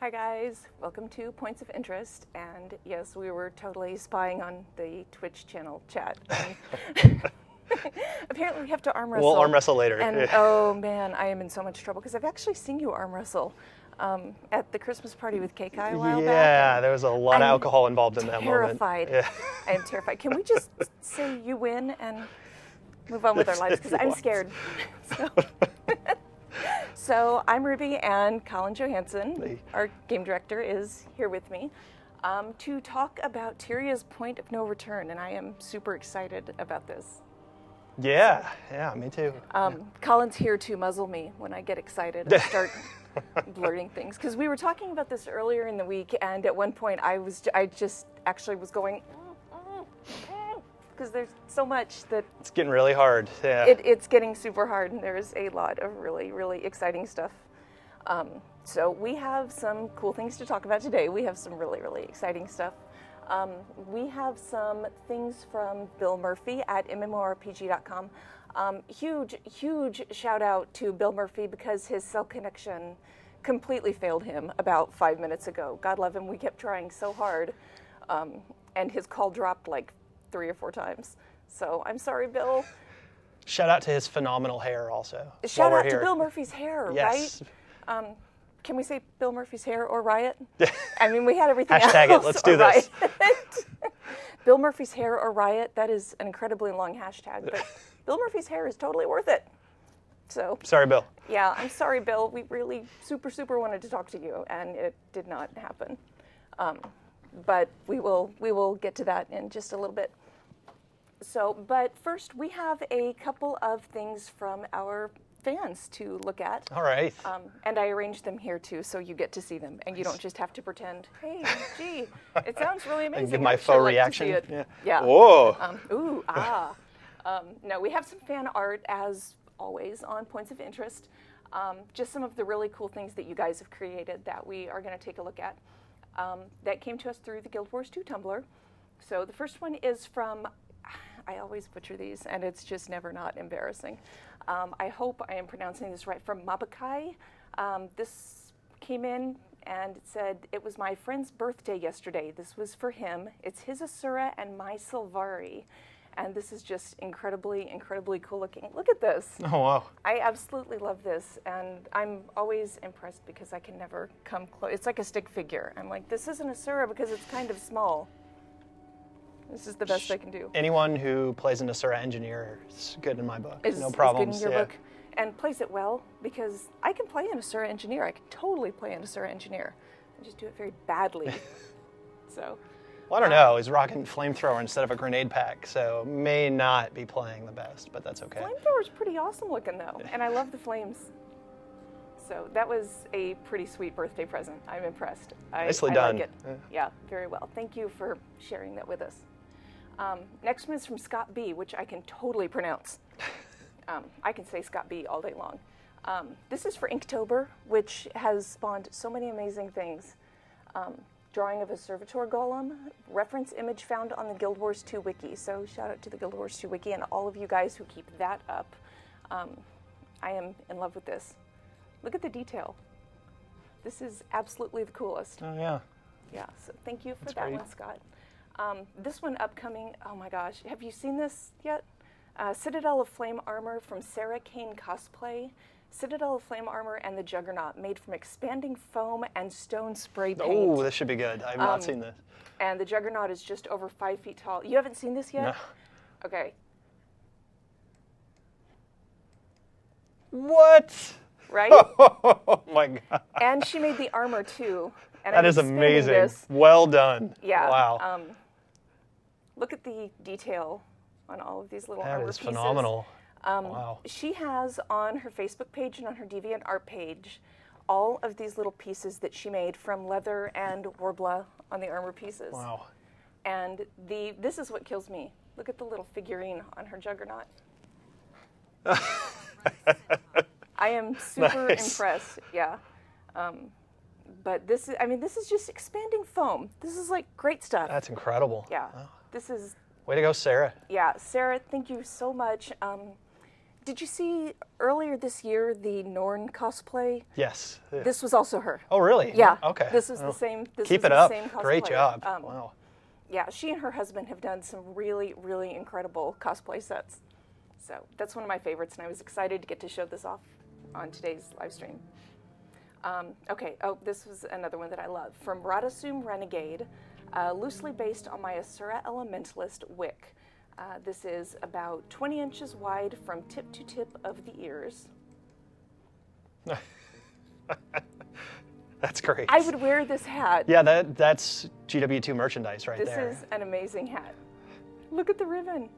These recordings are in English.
Hi guys, welcome to Points of Interest, and yes, we were totally spying on the Twitch channel chat. Apparently we have to arm wrestle. We'll arm wrestle later. And oh man, I am in so much trouble because I've actually seen you arm wrestle at the Christmas party with KK a while back. Yeah, there was a lot of alcohol involved in that moment. Terrified. Yeah. I am terrified. Can we just say you win and move on with our lives because I'm scared. So I'm Ruby, and Colin Johanson, our game director, is here with me to talk about Tyria's Point of No Return, and I am super excited about this. Yeah, me too. Colin's here to muzzle me when I get excited and start blurting things, because we were talking about this earlier in the week, and at one point I just actually was going, because there's so much that... It's getting really hard, yeah. It's getting super hard, and there's a lot of really, really exciting stuff. So we have some cool things to talk about today. We have some really, really exciting stuff. We have some things from Bill Murphy at MMORPG.com. Huge shout out to Bill Murphy because his cell connection completely failed him about 5 minutes ago. God love him, we kept trying so hard, and his call dropped like 3 or 4 times. So I'm sorry, Bill. Shout out to his phenomenal hair also. Shout out to Bill Murphy's hair, yes. Right? Can we say Bill Murphy's hair or riot? I mean, we had everything Hashtag else. it, let's do this. Bill Murphy's hair or riot, that is an incredibly long hashtag, but Bill Murphy's hair is totally worth it. So sorry, Bill. Yeah, I'm sorry, Bill. We really super wanted to talk to you, and it did not happen. But we will get to that in just a little bit. So, but first we have a couple of things from our fans to look at. All right. And I arranged them here too, so you get to see them, and you don't just have to pretend, hey, gee, it sounds really amazing. And give my faux reaction. Yeah. Whoa. No, we have some fan art as always on Points of Interest. Just some of the really cool things that you guys have created that we are going to take a look at. That came to us through the Guild Wars 2 Tumblr. So the first one is from, I always butcher these, and it's just never not embarrassing. I hope I am pronouncing this right, from Mabakai. This came in and it said, it was my friend's birthday yesterday. This was for him. It's his Asura and my Sylvari. And this is just incredibly cool looking. Look at this. Oh, wow. I absolutely love this, and I'm always impressed because I can never come close. It's like a stick figure. I'm like, this isn't Asura because it's kind of small. This is the best I can do. Anyone who plays an Asura engineer is good in my book. No problems. Is good in your book, and plays it well, because I can play an Asura engineer. I can totally play an Asura engineer. I just do it very badly. So. Well, I don't know. He's rocking flamethrower instead of a grenade pack, so may not be playing the best, but that's okay. Flamethrower's pretty awesome looking though, and I love the flames. So that was a pretty sweet birthday present. I'm impressed. Nicely I done. Like it. Yeah, very well. Thank you for sharing that with us. Next one is from Scott B, which I can totally pronounce. I can say Scott B all day long. This is for Inktober, which has spawned so many amazing things. Drawing of a Servitor Golem, reference image found on the Guild Wars 2 wiki. So shout out to the Guild Wars 2 wiki and all of you guys who keep that up. I am in love with this. Look at the detail. This is absolutely the coolest. Oh, yeah. Yeah, so thank you for That's that great. one, Scott. This one upcoming, oh my gosh, have you seen this yet? Citadel of Flame Armor from Sarah Kane Cosplay. Citadel of Flame Armor and the Juggernaut, made from expanding foam and stone spray paint. Oh, this should be good. I have not seen this. And the Juggernaut is just over 5 feet tall. You haven't seen this yet? No. Okay. What? Right? Oh my God. And she made the armor too. And That I'm is expanding amazing. this. Well done. Yeah. Wow. Look at the detail on all of these little That armor is pieces. phenomenal. Wow. She has on her Facebook page and on her DeviantArt page all of these little pieces that she made from leather and Warbla on the armor pieces. Wow. And this is what kills me. Look at the little figurine on her Juggernaut. I am super impressed. Yeah. But this is just expanding foam. This is like great stuff. That's incredible. Yeah. Wow. This is... Way to go, Sarah. Yeah, Sarah, thank you so much. Did you see earlier this year the Norn cosplay? Yes. Yeah. This was also her. Oh, really? Yeah. Okay. This was the same. Keep it the up. Same Great cosplayer. job. Wow. Yeah, she and her husband have done some really, really incredible cosplay sets. So that's one of my favorites, and I was excited to get to show this off on today's live stream. Okay, this was another one that I love. From Radasum Renegade, loosely based on my Asura Elementalist Wick. This is about 20 inches wide from tip to tip of the ears. That's great. I would wear this hat. Yeah, that's GW2 merchandise right there. This is an amazing hat. Look at the ribbon.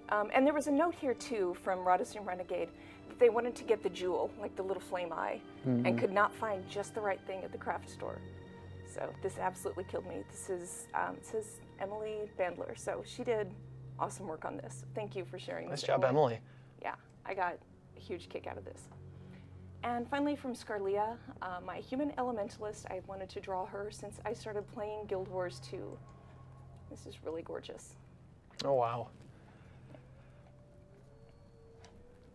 And there was a note here, too, from Radasum Renegade. They wanted to get the jewel, like the little flame eye, and could not find just the right thing at the craft store. So this absolutely killed me. This is, it says Emily Bandler. So she did awesome work on this. Thank you for sharing this. Nice job, Emily. Yeah, I got a huge kick out of this. And finally from Scarlia, my human elementalist. I wanted to draw her since I started playing Guild Wars 2. This is really gorgeous. Oh, wow.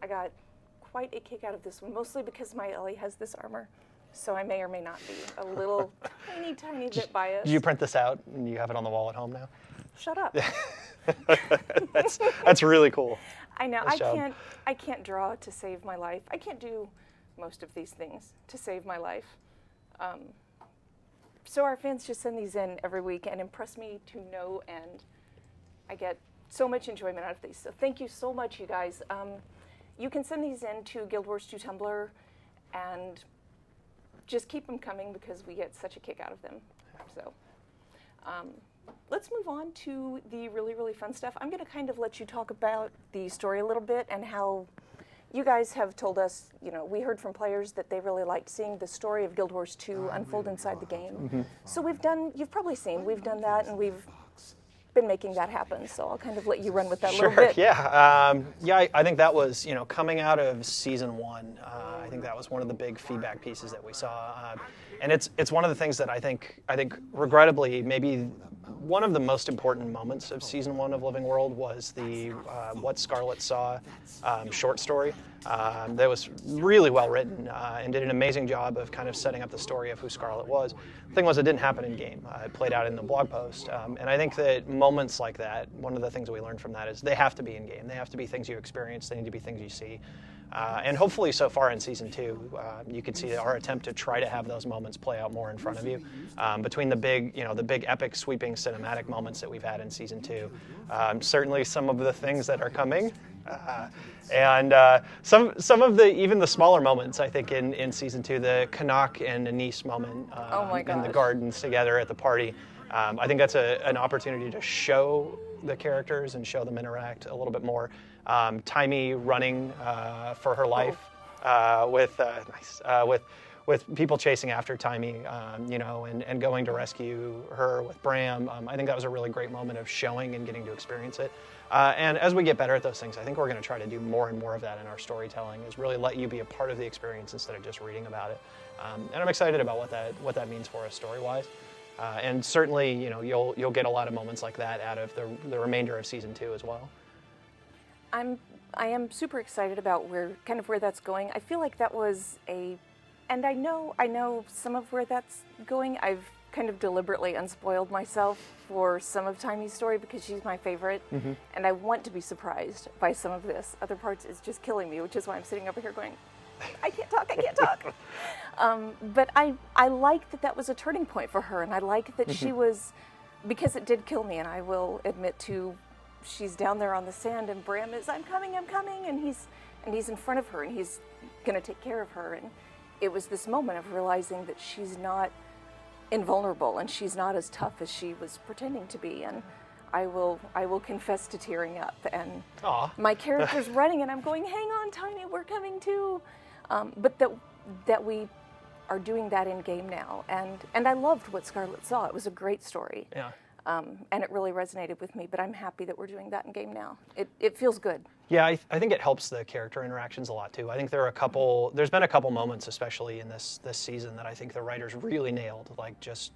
I got quite a kick out of this one, mostly because my Ellie has this armor, so I may or may not be a little tiny bit biased. Did you print this out and you have it on the wall at home now? Shut up. That's really cool. I know. Nice job. I can't draw to save my life. I can't do most of these things to save my life. So our fans just send these in every week and impress me to no end. I get so much enjoyment out of these. So thank you so much, you guys. You can send these in to Guild Wars 2 Tumblr, and just keep them coming because we get such a kick out of them. So let's move on to the really, really fun stuff. I'm going to kind of let you talk about the story a little bit and how you guys have told us, we heard from players that they really liked seeing the story of Guild Wars 2 unfold inside the game. So you've probably seen, we've done that, and we've been making that happen, so I'll kind of let you run with that a little bit. Yeah, I think that was, coming out of season 1, I think that was one of the big feedback pieces that we saw, and it's one of the things that I think regrettably maybe one of the most important moments of season 1 of Living World was the What Scarlet Saw short story. That was really well written and did an amazing job of kind of setting up the story of who Scarlet was. The thing was, it didn't happen in game. It played out in the blog post. And I think that moments like that, one of the things that we learned from that is they have to be in game. They have to be things you experience. They need to be things you see. And hopefully so far in season 2, you can see our attempt to try to have those moments play out more in front of you. Between the big epic sweeping cinematic moments that we've had in season 2, certainly some of the things that are coming. And some of even the smaller moments, I think, in season 2, the Canuck and Anise moment in the gardens together at the party, I think that's an opportunity to show the characters and show them interact a little bit more. Timey running for her life with people chasing after Timey, and going to rescue her with Bram. I think that was a really great moment of showing and getting to experience it. And as we get better at those things, I think we're going to try to do more and more of that in our storytelling, is really let you be a part of the experience instead of just reading about it. And I'm excited about what that means for us story-wise. And certainly, you'll get a lot of moments like that out of the remainder of season 2 as well. I am super excited about where that's going. I feel like that was and I know some of where that's going. I've kind of deliberately unspoiled myself for some of Timey's story because she's my favorite, and I want to be surprised by some of this. Other parts is just killing me, which is why I'm sitting over here going, I can't talk. But I like that was a turning point for her, and I like that she was, because it did kill me, and I will admit to, she's down there on the sand, and Bram is, I'm coming, and he's in front of her, and he's gonna take care of her, and it was this moment of realizing that she's not invulnerable, and she's not as tough as she was pretending to be, and I will confess to tearing up, and my character's running, and I'm going, hang on, Tiny, we're coming too, but that we are doing that in game now, and I loved What Scarlet Saw. It was a great story. Yeah. And it really resonated with me, but I'm happy that we're doing that in game now. It feels good. Yeah, I think it helps the character interactions a lot too. I think there's been a couple moments, especially in this season, that I think the writers really nailed, like just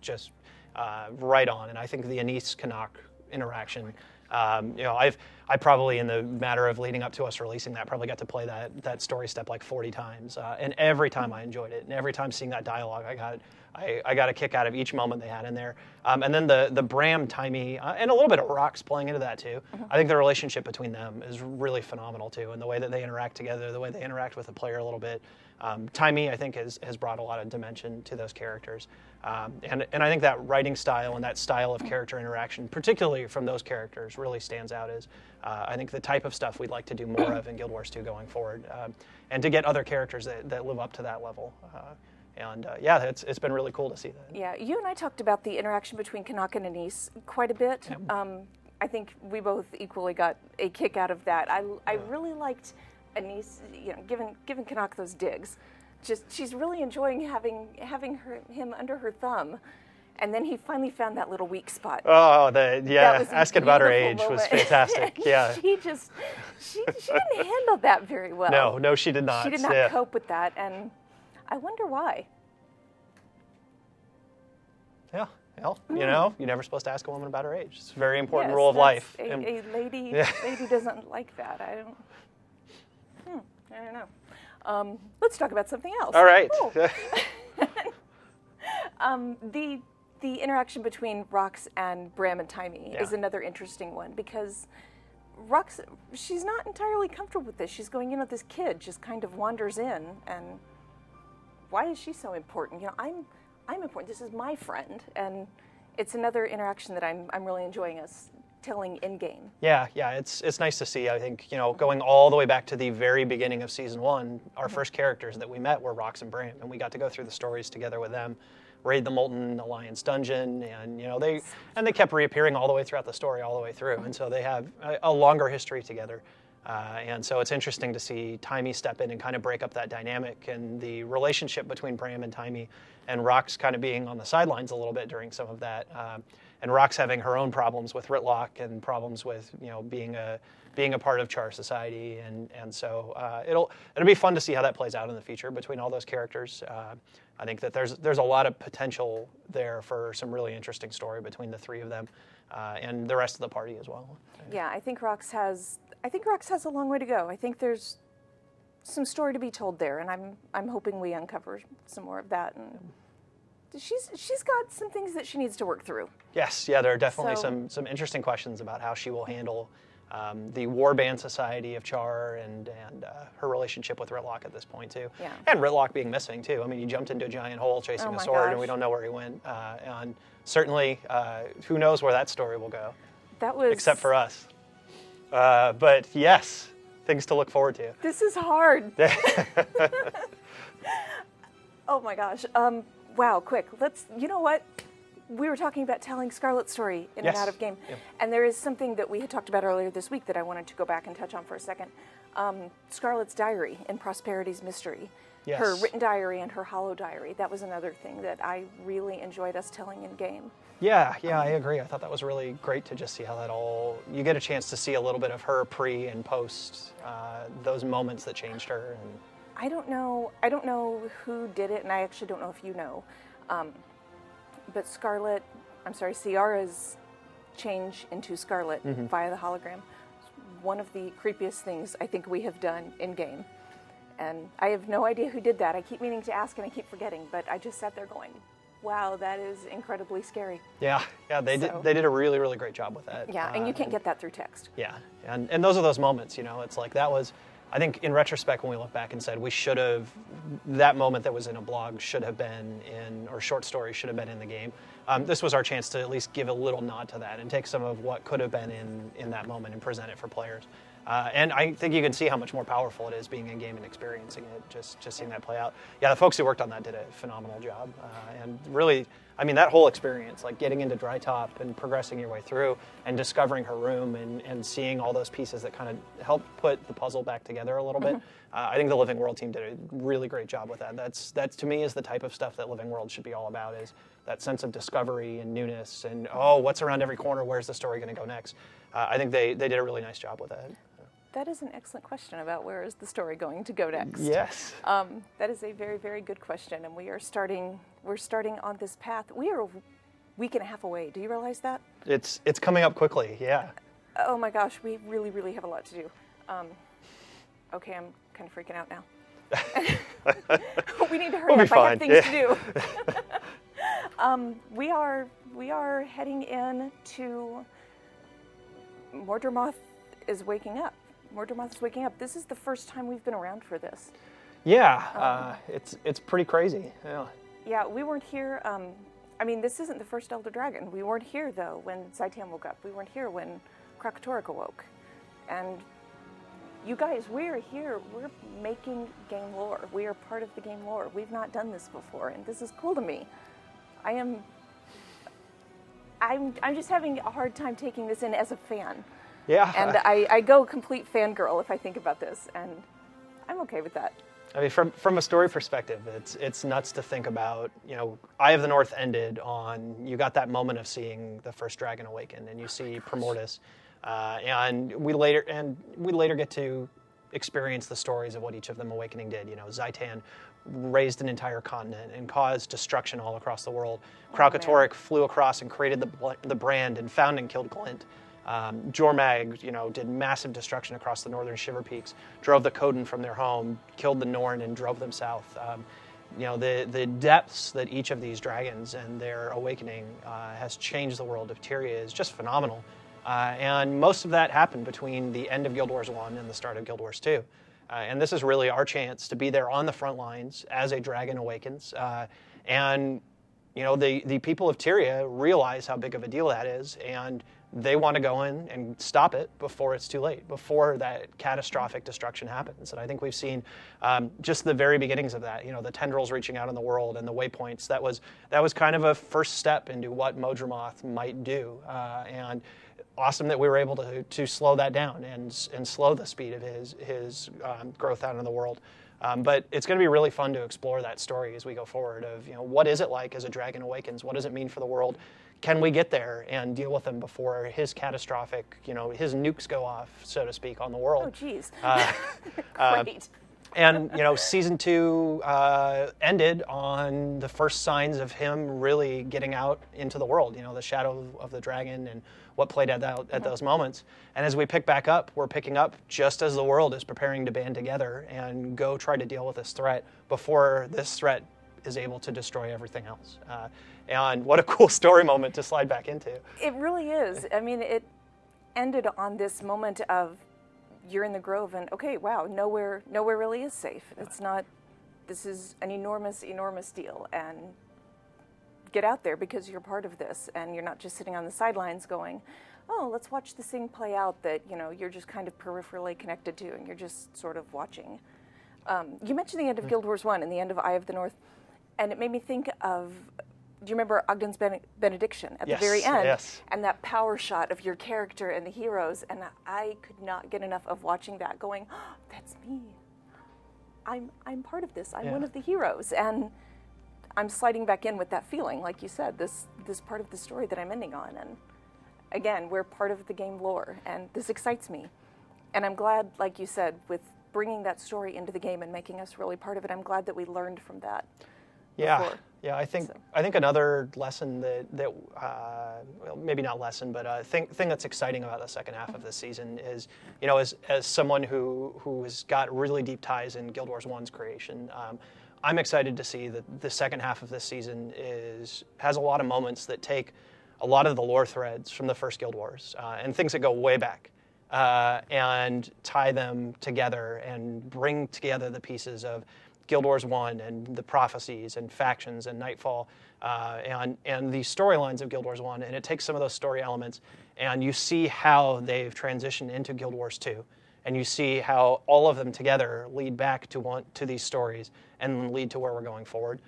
right on. And I think the Anise Canuck interaction, I've I probably, in the matter of leading up to us releasing that, probably got to play that story step like 40 times, and every time I enjoyed it, and every time seeing that dialogue, I got a kick out of each moment they had in there. And then the Bram, Timey, and a little bit of Rox playing into that too. I think the relationship between them is really phenomenal too, and the way that they interact together, the way they interact with the player a little bit. Timey, I think, has brought a lot of dimension to those characters. And I think that writing style and that style of character interaction, particularly from those characters, really stands out as, I think, the type of stuff we'd like to do more of in Guild Wars 2 going forward, and to get other characters that live up to that level. Yeah, it's been really cool to see that. Yeah, you and I talked about the interaction between Canuck and Anise quite a bit. Yep. I think we both equally got a kick out of that. I really liked Anise, giving Canuck those digs. Just she's really enjoying having him under her thumb, and then he finally found that little weak spot. Oh, asking about her age was fantastic. Yeah, she didn't handle that very well. No, she did not. She did not cope with that, and I wonder why. Yeah, well, you're never supposed to ask a woman about her age. It's a very important rule of life. A lady doesn't like that. I don't know. Let's talk about something else. All right. The interaction between Rox and Bram and Timey is another interesting one, because Rox, she's not entirely comfortable with this. She's going, this kid just kind of wanders in, and why is she so important? I'm important. This is my friend, and it's another interaction that I'm really enjoying us telling in game. Yeah, it's nice to see. I think going all the way back to the very beginning of season 1, our first characters that we met were Rox and Bram, and we got to go through the stories together with them, raid the Molten Alliance dungeon, and they kept reappearing all the way throughout the story, all the way through, and so they have a longer history together. And so it's interesting to see Timey step in and kind of break up that dynamic, and the relationship between Bram and Timey, and Rox kind of being on the sidelines a little bit during some of that, and Rox having her own problems with Ritlock and problems with being a part of Char society, and so it'll be fun to see how that plays out in the future between all those characters. I think that there's a lot of potential there for some really interesting story between the three of them, and the rest of the party as well. Yeah, I think Rox has a long way to go. I think there's some story to be told there, and I'm hoping we uncover some more of that. And she's got some things that she needs to work through. Yes, there are definitely some interesting questions about how she will handle the warband society of Char and her relationship with Ritlock at this point too. Yeah. And Ritlock being missing too. I mean, he jumped into a giant hole chasing a sword, and we don't know where he went. And certainly, who knows where that story will go? Except for us. But yes, things to look forward to. This is hard. Oh my gosh. Wow, quick. You know what? We were talking about telling Scarlet's story in and out of game. Yep. And there is something that we had talked about earlier this week that I wanted to go back and touch on for a second. Scarlet's diary in Prosperity's Mystery. Yes. Her written diary and her hollow diary. That was another thing that I really enjoyed us telling in game. Yeah, I agree. I thought that was really great to just see how you get a chance to see a little bit of her pre and post, those moments that changed her. And I don't know who did it, and I actually don't know if you know. But Ciara's change into Scarlet via the hologram is one of the creepiest things I think we have done in game. And I have no idea who did that. I keep meaning to ask and I keep forgetting, but I just sat there going, wow, that is incredibly scary. Yeah, they did a really, really great job with that. Yeah, and you can't get that through text. Yeah, and those are those moments, it's like that was, I think in retrospect when we look back and said that moment that was in a blog should have been or short story should have been in the game. This was our chance to at least give a little nod to that and take some of what could have been in that moment and present it for players. And I think you can see how much more powerful it is being in game and experiencing it, just seeing that play out. Yeah, the folks who worked on that did a phenomenal job. And really, I mean, that whole experience, like getting into Dry Top and progressing your way through and discovering her room and seeing all those pieces that kind of help put the puzzle back together a little bit. I think the Living World team did a really great job with that. That's to me is the type of stuff that Living World should be all about, is that sense of discovery and newness and, what's around every corner? Where's the story going to go next? I think they did a really nice job with that. That is an excellent question about where is the story going to go next. Yes. That is a very, very good question, and we're starting on this path. We are a week and a half away. Do you realize that? It's coming up quickly, yeah. Oh my gosh, we really, really have a lot to do. Okay, I'm kind of freaking out now. We need to hurry We'll up. be I have fine. things to do. We are heading in to Mordremoth is waking up. Mordremoth is waking up. This is the first time we've been around for this. Yeah, it's pretty crazy. Yeah. Yeah, we weren't here. I mean, this isn't the first Elder Dragon. We weren't here though when Zaitan woke up. We weren't here when Krakatorrik awoke. And you guys, we're here. We're making game lore. We are part of the game lore. We've not done this before, and this is cool to me. I'm just having a hard time taking this in as a fan. Yeah. And I go complete fangirl if I think about this, and I'm okay with that. I mean, from a story perspective, it's nuts to think about. You know, Eye of the North ended on, you got that moment of seeing the first dragon awaken, and you see Primordus, and we later get to experience the stories of what each of them awakening did. You know, Zaitan raised an entire continent and caused destruction all across the world. Krakatorrik flew across and created the brand and found and killed Glint. Jormag, you know, did massive destruction across the northern Shiver Peaks, drove the Coden from their home, killed the Norn, and drove them south. You know, the depths that each of these dragons and their awakening has changed the world of Tyria is just phenomenal. And most of that happened between the end of Guild Wars 1 and the start of Guild Wars 2. And this is really our chance to be there on the front lines as a dragon awakens. And, you know, the people of Tyria realize how big of a deal that is, and they want to go in and stop it before it's too late, before that catastrophic destruction happens. And I think we've seen just the very beginnings of that. You know, the tendrils reaching out in the world and the waypoints. That was kind of a first step into what Mordremoth might do. And awesome that we were able to slow that down and slow the speed of his growth out in the world. But it's going to be really fun to explore that story as we go forward of, you know, what is it like as a dragon awakens? What does it mean for the world? Can we get there and deal with him before his catastrophic, you know, his nukes go off, so to speak, on the world? Oh, geez. Great. And, you know, season 2 ended on the first signs of him really getting out into the world, you know, the shadow of the dragon and what played out at those moments. And as we pick back up, we're picking up just as the world is preparing to band together and go try to deal with this threat before this threat is able to destroy everything else. And what a cool story moment to slide back into. It really is. I mean, it ended on this moment of you're in the grove and, okay, wow, nowhere really is safe. It's not, this is an enormous, enormous deal. And get out there because you're part of this and you're not just sitting on the sidelines going, oh, let's watch this thing play out that, you know, you're just kind of peripherally connected to and you're just sort of watching. You mentioned the end of Guild Wars 1 and the end of Eye of the North, and it made me think of, do you remember Ogden's benediction at the very end? Yes. And that power shot of your character and the heroes, and I could not get enough of watching that going, oh, that's me. I'm part of this. I'm one of the heroes. And I'm sliding back in with that feeling, like you said, this part of the story that I'm ending on. And again, we're part of the game lore, and this excites me. And I'm glad, like you said, with bringing that story into the game and making us really part of it, I'm glad that we learned from that. Before. Yeah. I think another lesson that well, maybe not lesson, but thing that's exciting about the second half of this season is, you know, as someone who has got really deep ties in Guild Wars 1's creation, I'm excited to see that the second half of this season has a lot of moments that take a lot of the lore threads from the first Guild Wars and things that go way back and tie them together and bring together the pieces of Guild Wars 1 and the prophecies and factions and Nightfall and the storylines of Guild Wars 1, and it takes some of those story elements and you see how they've transitioned into Guild Wars 2, and you see how all of them together lead back to these stories and lead to where we're going forward.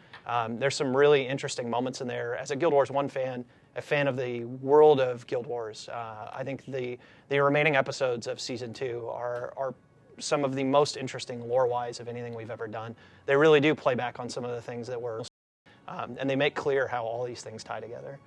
There's some really interesting moments in there. As a Guild Wars 1 fan, a fan of the world of Guild Wars, I think the remaining episodes of Season 2 are some of the most interesting lore-wise of anything we've ever done. They really do play back on some of the things that were, and they make clear how all these things tie together.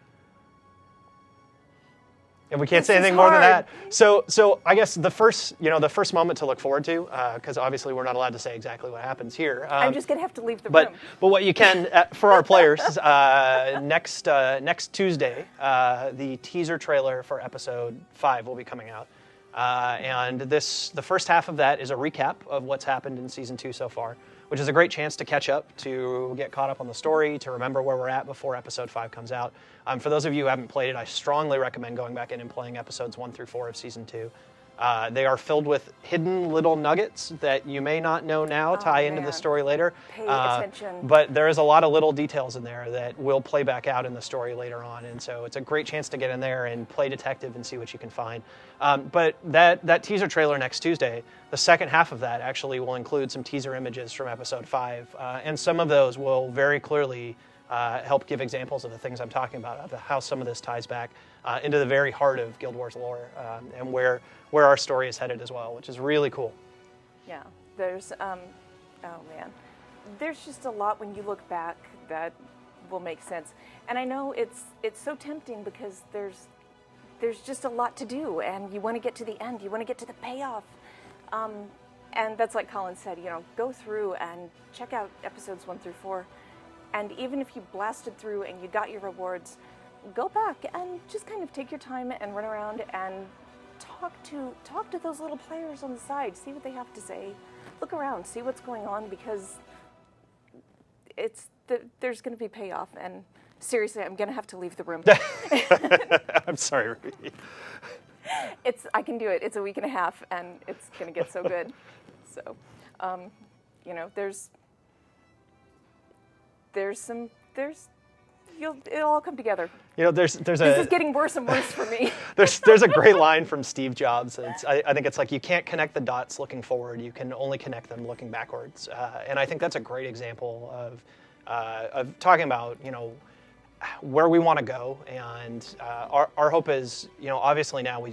And we can't This say is anything more than hard. that. So I guess the first moment to look forward to, because obviously we're not allowed to say exactly what happens here. I'm just going to have to leave the But room. what you can for our players next Tuesday, the teaser trailer for episode 5 will be coming out, and the first half of that is a recap of what's happened in season 2 so far, which is a great chance to catch up, to get caught up on the story, to remember where we're at before episode 5 comes out. For those of you who haven't played it, I strongly recommend going back in and playing episodes 1 through 4 of season 2. They are filled with hidden little nuggets that you may not know now tie into the story later. Pay attention. But there is a lot of little details in there that will play back out in the story later on, and so it's a great chance to get in there and play detective and see what you can find. But that teaser trailer next Tuesday, the second half of that actually will include some teaser images from episode 5, and some of those will very clearly help give examples of the things I'm talking about, of how some of this ties back into the very heart of Guild Wars lore, and where our story is headed as well, which is really cool. Yeah, there's, oh man, there's just a lot when you look back that will make sense. And I know it's so tempting because there's just a lot to do, and you want to get to the end, you want to get to the payoff. And that's like Colin said, go through and check out episodes 1 through 4. And even if you blasted through and you got your rewards, go back and just kind of take your time and run around and talk to those little players on the side. See what they have to say. Look around, see what's going on, because there's going to be payoff. And seriously, I'm going to have to leave the room. I'm sorry, Ruby. I can do it. It's a week and a half, and it's going to get so good. So, it'll all come together. This is getting worse and worse for me. There's a great line from Steve Jobs. I think it's like, you can't connect the dots looking forward. You can only connect them looking backwards. And I think that's a great example of talking about where we want to go. And our hope is, obviously now we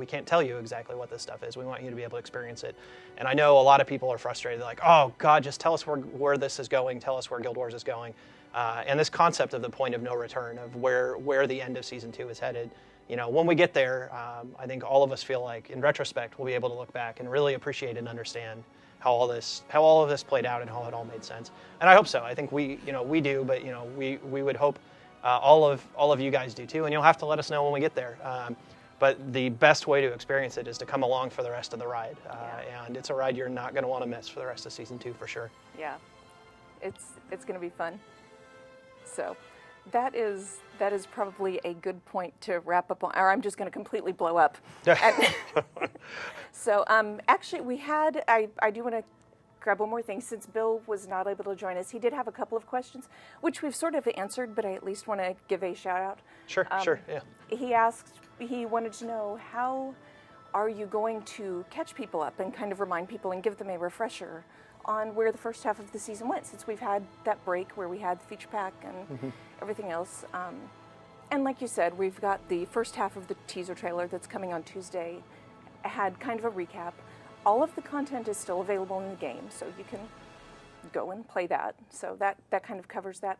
can't tell you exactly what this stuff is. We want you to be able to experience it. And I know a lot of people are frustrated, like, oh God, just tell us where this is going. Tell us where Guild Wars is going. And this concept of the point of no return, of where the end of season 2 is headed, when we get there, I think all of us feel like, in retrospect, we'll be able to look back and really appreciate and understand how all of this played out and how it all made sense. And I hope so. I think we do, but we would hope all of you guys do too. And you'll have to let us know when we get there. But the best way to experience it is to come along for the rest of the ride, and it's a ride you're not going to want to miss for the rest of season 2 for sure. Yeah, it's going to be fun. So that is probably a good point to wrap up on, or I'm just going to completely blow up. So actually I do want to grab one more thing. Since Bill was not able to join us, he did have a couple of questions, which we've sort of answered, but I at least want to give a shout out. Sure, yeah. He wanted to know, how are you going to catch people up and kind of remind people and give them a refresher on where the first half of the season went, since we've had that break where we had the feature pack and everything else. And like you said, we've got the first half of the teaser trailer that's coming on Tuesday, had kind of a recap. All of the content is still available in the game, so you can go and play that. So that kind of covers that.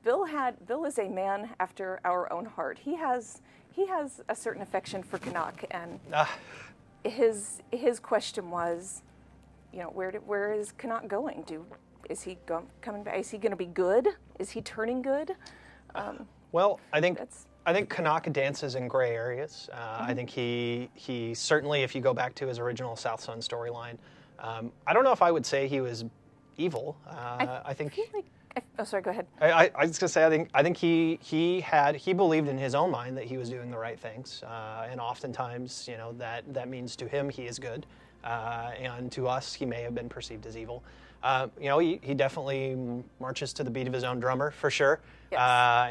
Bill is a man after our own heart. He has a certain affection for Canuck, and his question was, where is Canuck going? Is he coming back? Is he going to be good? Is he turning good? Well, I think Canuck dances in gray areas. I think he certainly, if you go back to his original South Sun storyline, I don't know if I would say he was evil. I think. Oh, sorry. Go ahead. I was gonna say, I think he believed in his own mind that he was doing the right things, and oftentimes, that means to him he is good, and to us he may have been perceived as evil. He definitely marches to the beat of his own drummer for sure. Yes.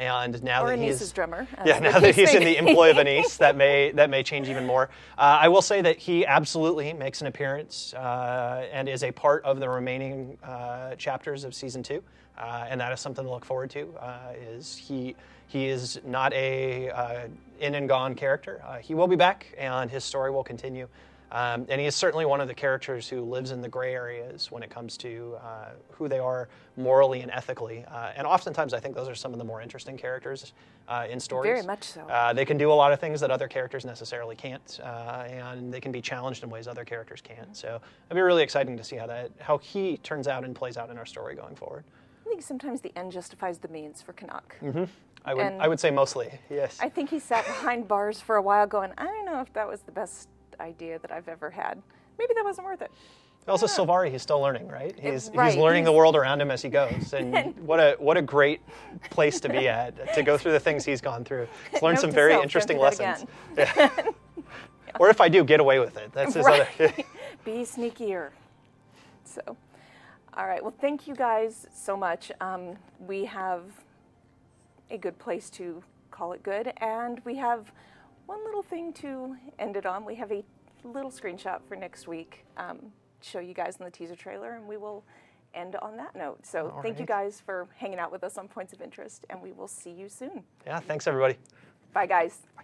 And now or that Anis's drummer. Now that he's in the employ of Anis, that may change even more. I will say that he absolutely makes an appearance and is a part of the remaining chapters of season 2, and that is something to look forward to. He is not a in and gone character. He will be back, and his story will continue. And he is certainly one of the characters who lives in the gray areas when it comes to who they are morally and ethically. And oftentimes, I think those are some of the more interesting characters in stories. Very much so. They can do a lot of things that other characters necessarily can't, and they can be challenged in ways other characters can't. So it'll be really exciting to see how he turns out and plays out in our story going forward. I think sometimes the end justifies the means for Canuck. Mm-hmm. I would say mostly, yes. I think he sat behind bars for a while going, I don't know if that was the best idea that I've ever had. Maybe that wasn't worth it. Also, Sylvari, he's still learning, right? He's Right. learning the world around him as he goes. And what a great place to be at, to go through the things he's gone through. He's learned Note some to very self, interesting don't do lessons. that Yeah. Or if I do, get away with it. That's his Right. other... Be sneakier. So, all right. Well, thank you guys so much. We have a good place to call it good, and we have one little thing to end it on. We have a little screenshot for next week, show you guys in the teaser trailer, and we will end on that note. So All thank you right. guys for hanging out with us on Points of Interest, and we will see you soon. Yeah, thanks, everybody. Bye, guys. Bye.